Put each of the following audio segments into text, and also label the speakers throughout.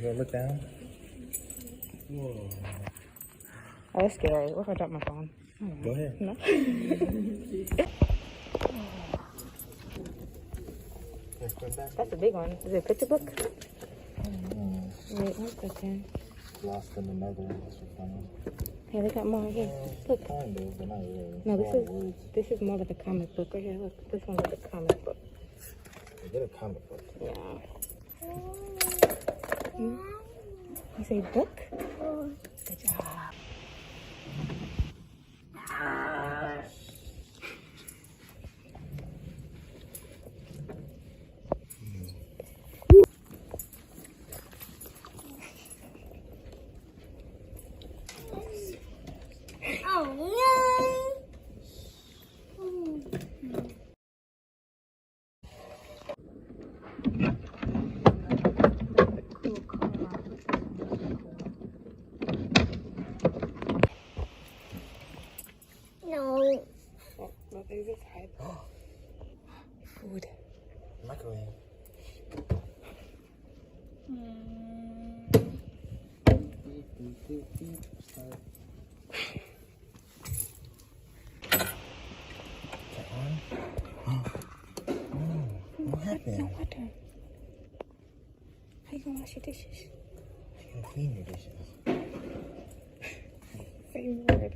Speaker 1: gonna look down? Whoa.
Speaker 2: Oh, that's scary. What if I drop my phone?
Speaker 1: Go ahead.
Speaker 2: No. That's a big one. Is it a picture book? Wait, 1 second.
Speaker 1: Lost in the nether. That's what fun.
Speaker 2: Hey, they got more here. Look.
Speaker 1: Kind of, but not really.
Speaker 2: No, this is more like a comic book right here. Look, this one's like a comic book.
Speaker 1: Get a comic book.
Speaker 2: Yeah. You say book? Good job.
Speaker 3: No.
Speaker 2: Oh, what is this? Food.
Speaker 1: Microwave. Start. That one? What happened?
Speaker 2: No water. How you gonna wash your dishes?
Speaker 1: You can clean your dishes.
Speaker 2: Same word.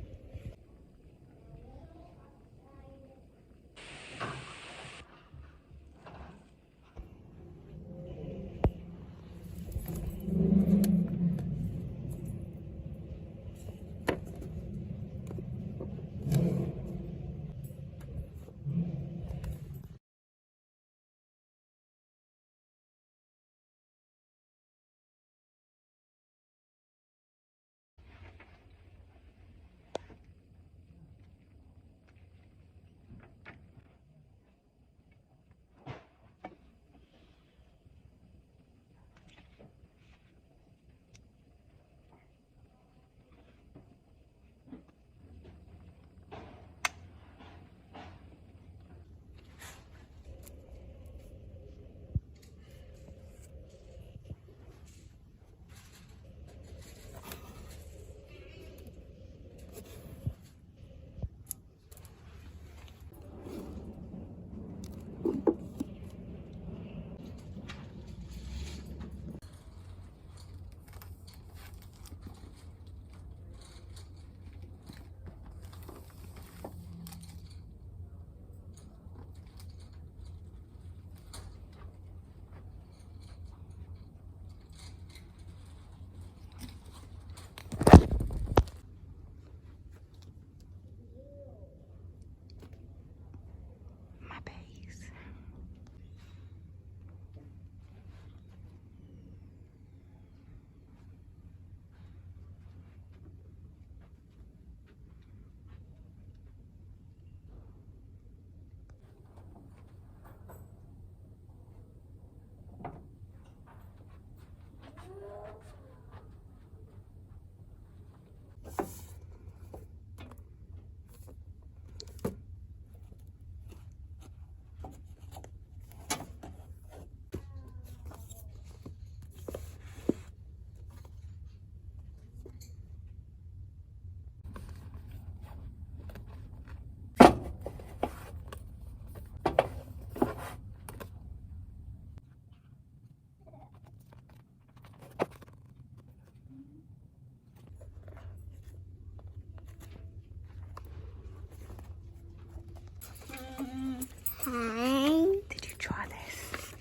Speaker 3: Hi.
Speaker 2: Did you draw this?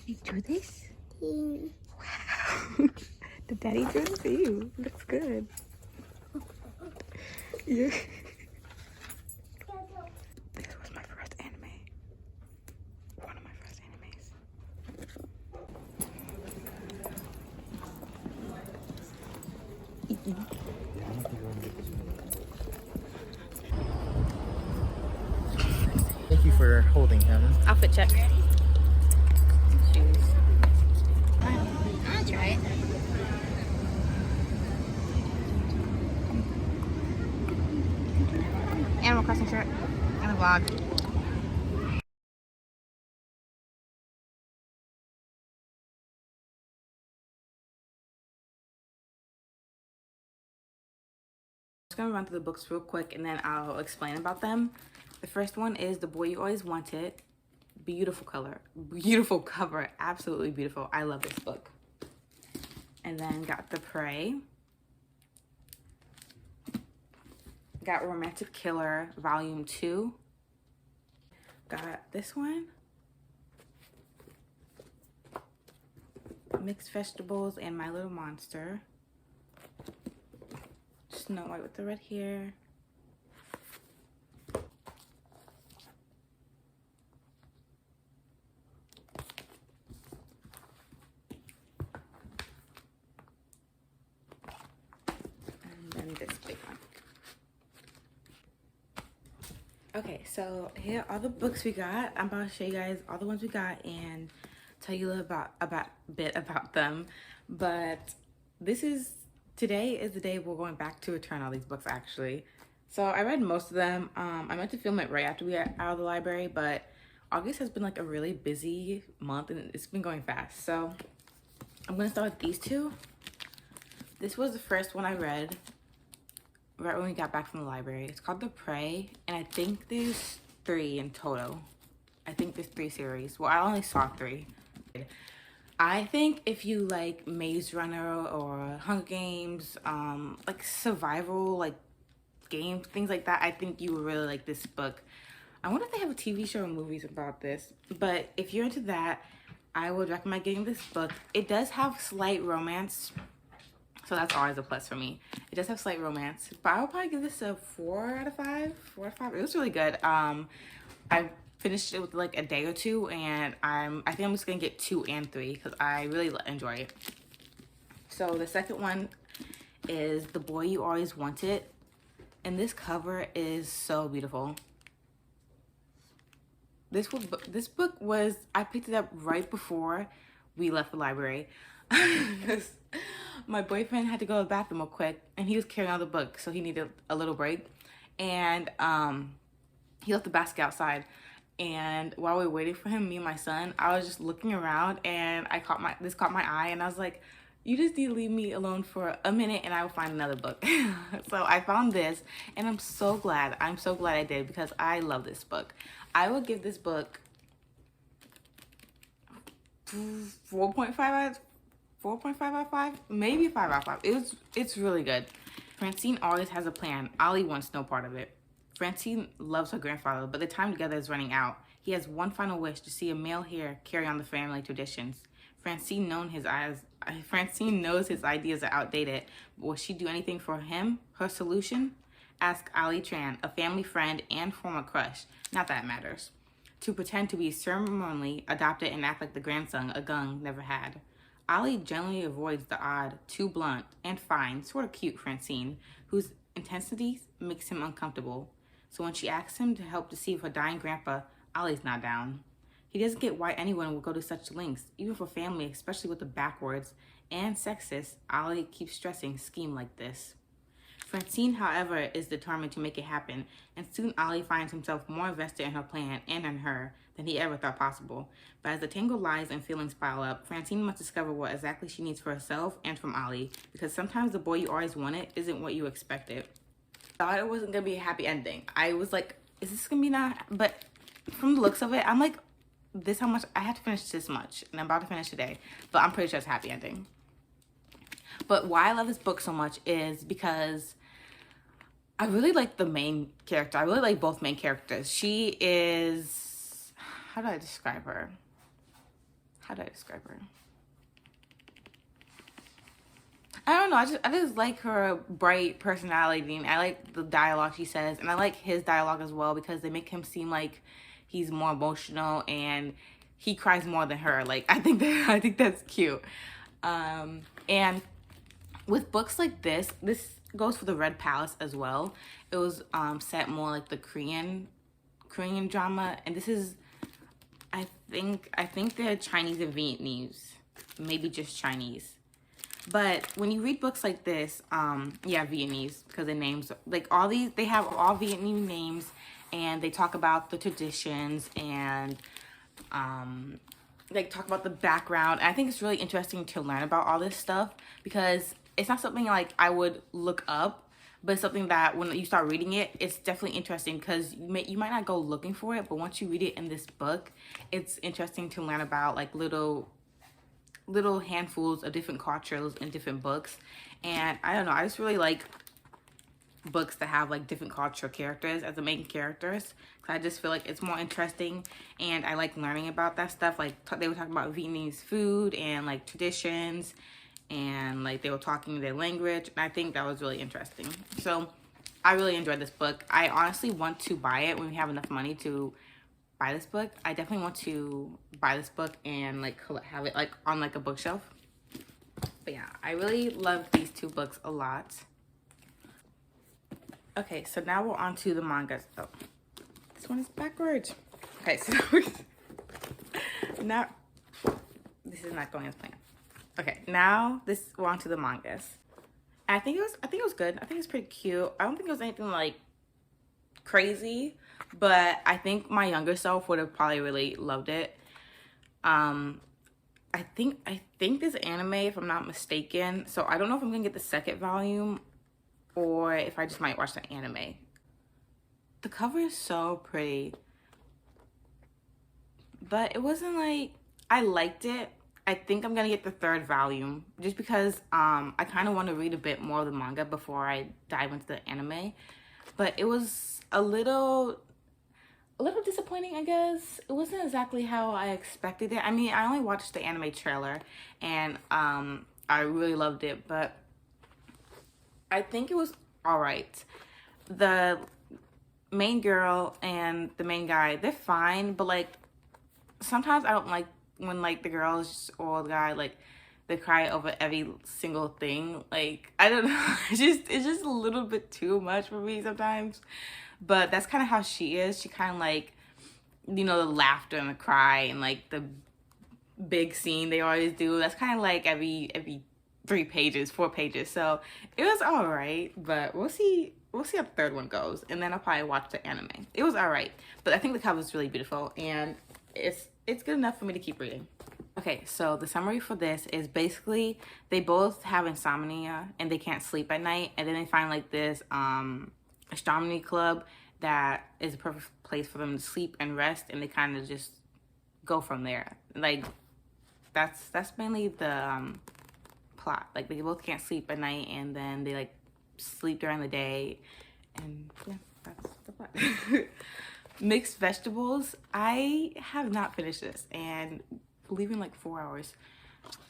Speaker 2: You drew this?
Speaker 3: Hmm.
Speaker 2: Wow. The daddy drew this for you. Looks good. Yeah. This was my first anime. One of my first animes.
Speaker 1: Thank you for holding him.
Speaker 2: Outfit check. Shoes.
Speaker 3: I'll try it.
Speaker 2: Animal Crossing shirt and a vlog. gonna run through the books real quick and then I'll explain about them. The first one is The Boy You Always Wanted. Beautiful color, beautiful cover, absolutely beautiful. I love this book. And then got The Prey. Got Romantic Killer Volume 2. Got this one. Mixed Vegetables and My Little Monster. Snow White with the red hair. And then this big one. Okay, so here are the books we got. I'm about to show you guys all the ones we got and tell you a little bit about them. But today is the day we're going back to return all these books actually. So I read most of them. I meant to film it right after we got out of the library, but August has been like a really busy month and it's been going fast. So I'm gonna start with these two. This was the first one I read right when we got back from the library. It's called The Prey, and I think there's 3 in total. I think there's 3 series. Well, I only saw 3. I think if you like Maze Runner or Hunger Games, like survival, like games, things like that, I think you would really like this book. I wonder if they have a TV show or movies about this, but if you're into that, I would recommend getting this book. It does have slight romance, so that's always a plus for me. It does have slight romance, but I would probably give this a 4 out of 5. 4 out of 5. It was really good. I finished it with like a day or 2, and I think I'm just gonna get 2 and 3 because I really enjoy it. So the second one is The Boy You Always Wanted, and this cover is so beautiful. This book was, I picked it up right before we left the library because my boyfriend had to go to the bathroom real quick and he was carrying out the book, so he needed a little break. And he left the basket outside. And while we were waiting for him, me and my son, I was just looking around and this caught my eye, and I was like, you just need to leave me alone for a minute and I will find another book. So I found this and I'm so glad I did because I love this book. I will give this book 4.5 out of 5, maybe 5 out of 5. It's really good. Francine always has a plan. Ollie wants no part of it. Francine loves her grandfather, but the time together is running out. He has one final wish, to see a male heir carry on the family traditions. Francine knows his ideas are outdated, but will she do anything for him? Her solution? Ask Ali Tran, a family friend and former crush, not that it matters, to pretend to be ceremonially adopted and act like the grandson a gung never had. Ali generally avoids the odd, too blunt, and fine, sort of cute Francine, whose intensity makes him uncomfortable. So when she asks him to help deceive her dying grandpa, Ollie's not down. He doesn't get why anyone would go to such lengths, even for family, especially with the backwards and sexist Ollie keeps stressing scheme like this. Francine, however, is determined to make it happen, and soon Ollie finds himself more invested in her plan and in her than he ever thought possible. But as the tangled lies and feelings pile up, Francine must discover what exactly she needs for herself and from Ollie, because sometimes the boy you always wanted isn't what you expected. I thought it wasn't gonna be a happy ending. I was like, is this gonna be not? But from the looks of it, I'm like, this how much I had to finish this much, and I'm about to finish today, but I'm pretty sure it's a happy ending. But why I love this book so much is because I really like the main character. I really like both main characters. She is, how do I describe her? I don't know. I just like her bright personality, and I like the dialogue she says, and I like his dialogue as well because they make him seem like he's more emotional and he cries more than her. Like I think that's cute. And with books like this goes for the Red Palace as well. It was set more like the Korean drama, and this is I think they're Chinese and Vietnamese, maybe just Chinese. But when you read books like this, yeah, Vietnamese, because the names, like all these, they have all Vietnamese names, and they talk about the traditions and like talk about the background. And I think it's really interesting to learn about all this stuff because it's not something like I would look up. but it's something that when you start reading it, it's definitely interesting because you might not go looking for it, but once you read it in this book, it's interesting to learn about like little handfuls of different cultures in different books. And I don't know, I just really like books that have like different cultural characters as the main characters, because I just feel like it's more interesting, and I like learning about that stuff. Like they were talking about Vietnamese food and like traditions, and like they were talking their language, and I think that was really interesting. So I really enjoyed this book. I honestly want to buy it when we have enough money to buy this book. I definitely want to buy this book and like have it like on like a bookshelf. But yeah, I really love these two books a lot. Okay, so now we're on to the mangas. Oh, this one is backwards. Okay, so now this is not going as planned. Okay, now we're on to the mangas. I think it was good. I think it's pretty cute. I don't think it was anything like crazy, but I think my younger self would have probably really loved it. I think this anime, if I'm not mistaken, so I don't know if I'm gonna get the second volume or if I just might watch the anime. The cover is so pretty, but it wasn't like, I liked it. I think I'm gonna get the third volume just because I kind of want to read a bit more of the manga before I dive into the anime. But it was a little disappointing, I guess. It wasn't exactly how I expected it. I mean, I only watched the anime trailer and I really loved it, but I think it was all right. The main girl and the main guy, they're fine, but like sometimes I don't like when like the girls or the guy, like they cry over every single thing. Like I don't know, it's just a little bit too much for me sometimes. But that's kind of how she is. She kind of like, you know, the laughter and the cry and like the big scene they always do. That's kind of like every 4 pages. So it was all right, but we'll see how the third one goes, and then I'll probably watch the anime. It was all right, but I think the cover is really beautiful, and it's good enough for me to keep reading. Okay, so the summary for this is basically they both have insomnia and they can't sleep at night, and then they find like this astronomy club that is a perfect place for them to sleep and rest, and they kind of just go from there. Like that's mainly the plot. Like they both can't sleep at night, and then they like sleep during the day, and yeah, that's the plot. Mixed vegetables, I have not finished this, and leaving like 4 hours.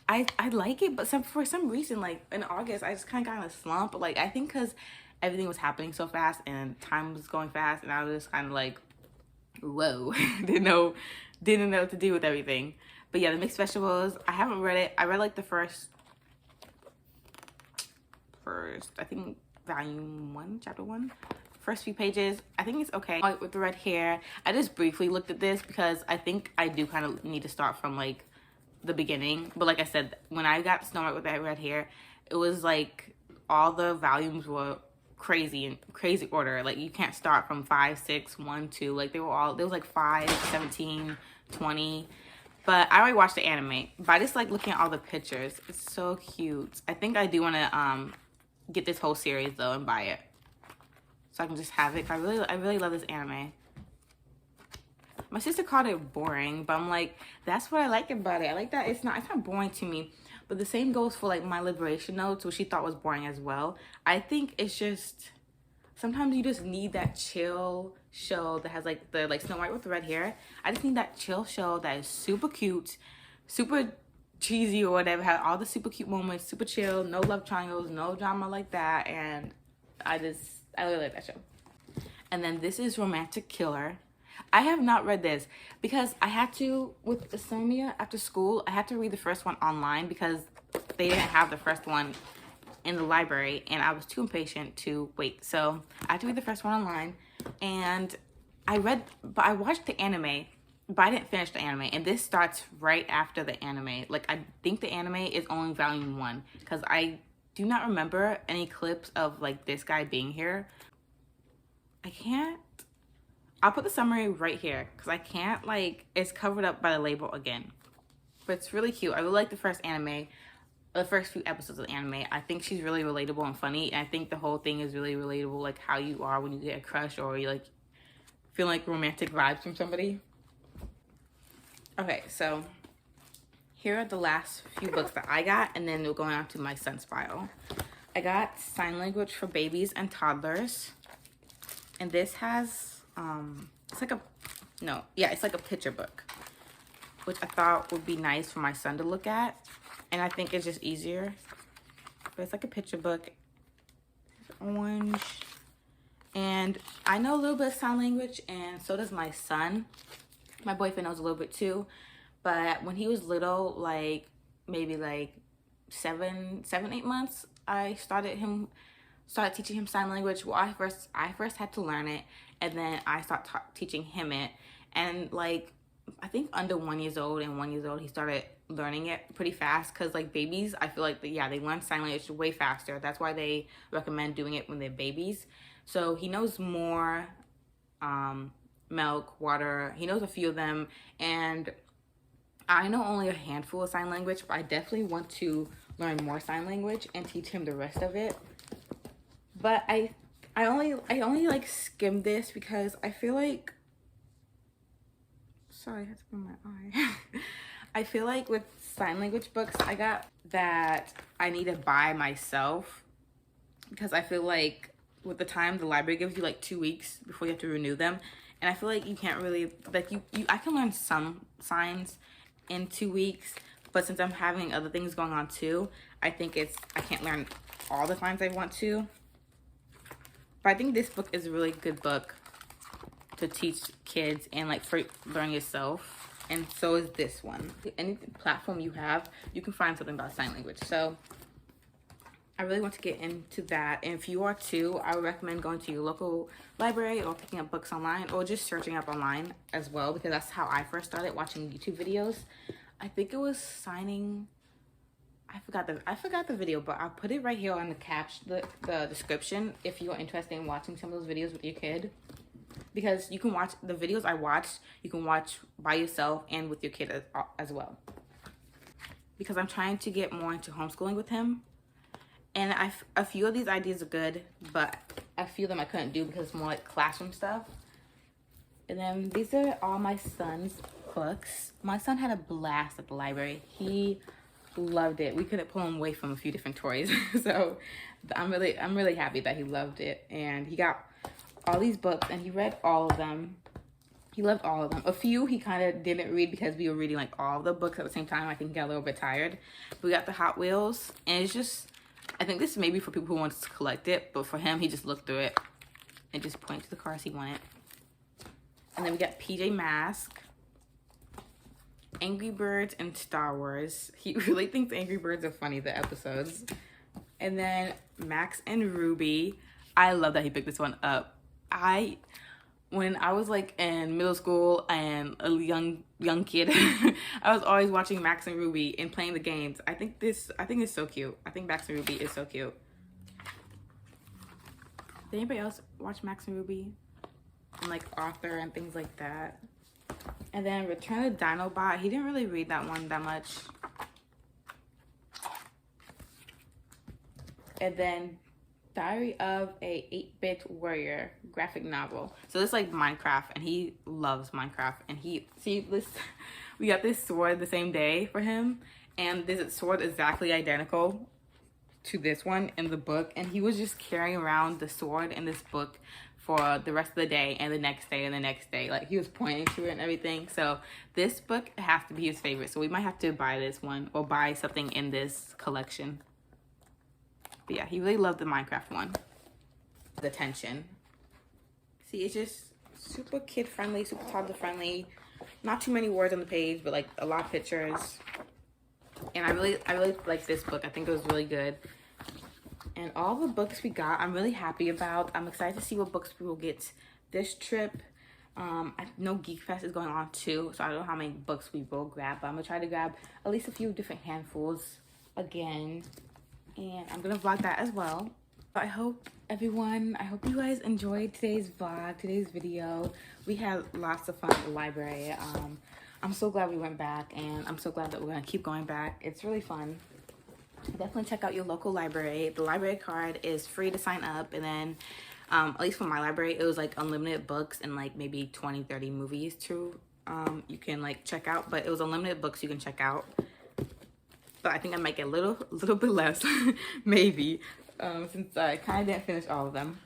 Speaker 2: I like it, but for some reason, like in August, I just kind of got in a slump. Like I think because everything was happening so fast and time was going fast, and I was just kind of like, whoa, didn't know what to do with everything. But yeah, the mixed vegetables, I haven't read it. I read like the first I think volume 1, chapter 1, first few pages. I think it's okay. With the red hair, I just briefly looked at this because I think I do kind of need to start from like the beginning. But like I said, when I got Snow White with that red hair, it was like all the volumes were crazy order. Like you can't start from 5, 6, 1, 2. Like there was like 5, 17, 20. But I already watched the anime, but I just like looking at all the pictures. It's so cute. I think I do want to get this whole series though and buy it, so I can just have it. I really love this anime. My sister called it boring, but I'm like, that's what I like about it. I like that it's not boring to me. But the same goes for like My Liberation Notes, which she thought was boring as well. I think it's just sometimes you just need that chill show that has like the Snow White with the red hair. I just need that chill show that is super cute, super cheesy or whatever, had all the super cute moments, super chill, no love triangles, no drama like that, and I really like that show. And then this is Romantic Killer. I have not read this because I had to, with insomnia after school, I had to read the first one online because they didn't have the first one in the library, and I was too impatient to wait. So I had to read the first one online, and I watched the anime, but I didn't finish the anime, and this starts right after the anime. Like I think the anime is only volume 1 because I do not remember any clips of like this guy being here. I'll put the summary right here because I can't, like, it's covered up by the label again. But it's really cute. I really like the first anime. the first few episodes of the anime. I think she's really relatable and funny. And I think the whole thing is really relatable, like how you are when you get a crush or you like feel like romantic vibes from somebody. Okay, so here are the last few books that I got, and then we're going on to my son's file. I got Sign Language for Babies and Toddlers, and this has it's like a picture book, which I thought would be nice for my son to look at, and I think it's just easier. But it's like a picture book. It's orange, and I know a little bit of sign language, and so does my son. My boyfriend knows a little bit too, but when he was little, like maybe like 7-8 months, I started teaching him sign language. Well, I first had to learn it, and then I started teaching him it. And like I think under 1 year old and 1 year old, he started learning it pretty fast. Cause like babies, I feel like they learn sign language way faster. That's why they recommend doing it when they're babies. So he knows more. Milk, water, he knows a few of them, and I know only a handful of sign language, but I definitely want to learn more sign language and teach him the rest of it. But I only like skimmed this because I feel like, sorry, I had to put my eye. I feel like with sign language books I got that I need to buy myself, because I feel like with the time the library gives you like 2 weeks before you have to renew them. And I feel like you can't really, like I can learn some signs in 2 weeks, but since I'm having other things going on too, I think I can't learn all the signs I want to. But I think this book is a really good book to teach kids and like for learn yourself. And so is this one. Any platform you have, you can find something about sign language. So I really want to get into that. And if you are too, I would recommend going to your local library or picking up books online or just searching up online as well, because that's how I first started watching YouTube videos. I think it was signing, I forgot the video, but I'll put it right here on the description if you're interested in watching some of those videos with your kid. Because you can watch the videos I watched, you can watch by yourself and with your kid as well. Because I'm trying to get more into homeschooling with him. And a few of these ideas are good, but a few of them I couldn't do because it's more like classroom stuff. And then these are all my son's books. My son had a blast at the library. He loved it. We couldn't pull him away from a few different toys. So I'm really happy that he loved it. And he got all these books and he read all of them. He loved all of them. A few he kind of didn't read because we were reading like all the books at the same time. I think he got a little bit tired. We got the Hot Wheels, and it's just, I think this is maybe for people who want to collect it, but for him, he just looked through it and just pointed to the cars he wanted. And then we got PJ Masks, Angry Birds, and Star Wars. He really thinks Angry Birds are funny, the episodes. And then Max and Ruby. I love that he picked this one up. When I was like in middle school and a young kid, I was always watching Max and Ruby and playing the games. I think it's so cute. I think Max and Ruby is so cute. Did anybody else watch Max and Ruby? And like Arthur and things like that. And then Return of Dinobot. He didn't really read that one that much. And then Diary of a 8-Bit Warrior graphic novel. So it's like Minecraft, and he loves Minecraft. And we got this sword the same day for him, and this sword exactly identical to this one in the book, and he was just carrying around the sword in this book for the rest of the day and the next day and the next day. Like he was pointing to it and everything. So this book has to be his favorite. So we might have to buy this one or buy something in this collection. But yeah, he really loved the Minecraft one. The tension. See, it's just super kid friendly, super toddler friendly. Not too many words on the page, but like a lot of pictures. And I really like this book. I think it was really good. And all the books we got, I'm really happy about. I'm excited to see what books we will get this trip. I know Geek Fest is going on too, so I don't know how many books we will grab, but I'm gonna try to grab at least a few different handfuls again. And I'm gonna vlog that as well. I hope you guys enjoyed today's vlog, today's video. We had lots of fun at the library. I'm so glad we went back, and I'm so glad that we're gonna keep going back. It's really fun definitely check out your local library. The library card is free to sign up, and then at least for my library, it was like unlimited books and like maybe 20-30 movies too. You can like check out, but it was unlimited books you can check out. But I think I might get a little bit less maybe, since I kind of didn't finish all of them.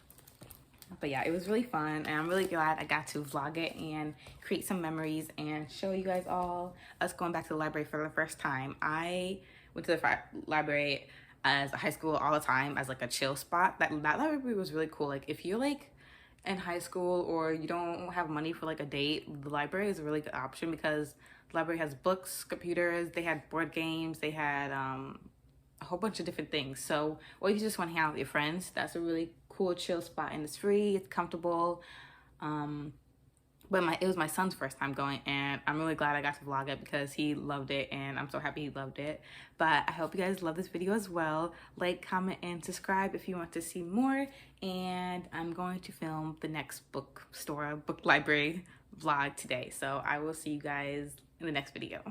Speaker 2: But yeah, it was really fun, and I'm really glad I got to vlog it and create some memories and show you guys all us going back to the library for the first time. I went to the library as a high school all the time as like a chill spot. That library was really cool. Like if you're like in high school or you don't have money for like a date, the library is a really good option because the library has books, computers, they had board games, they had a whole bunch of different things. So, or you just want to hang out with your friends, that's a really cool chill spot, and it's free, it's comfortable. But it was my son's first time going, and I'm really glad I got to vlog it because he loved it, and I'm so happy he loved it. But I hope you guys love this video as well. Like, comment, and subscribe if you want to see more. And I'm going to film the next book library vlog today. So I will see you guys in the next video.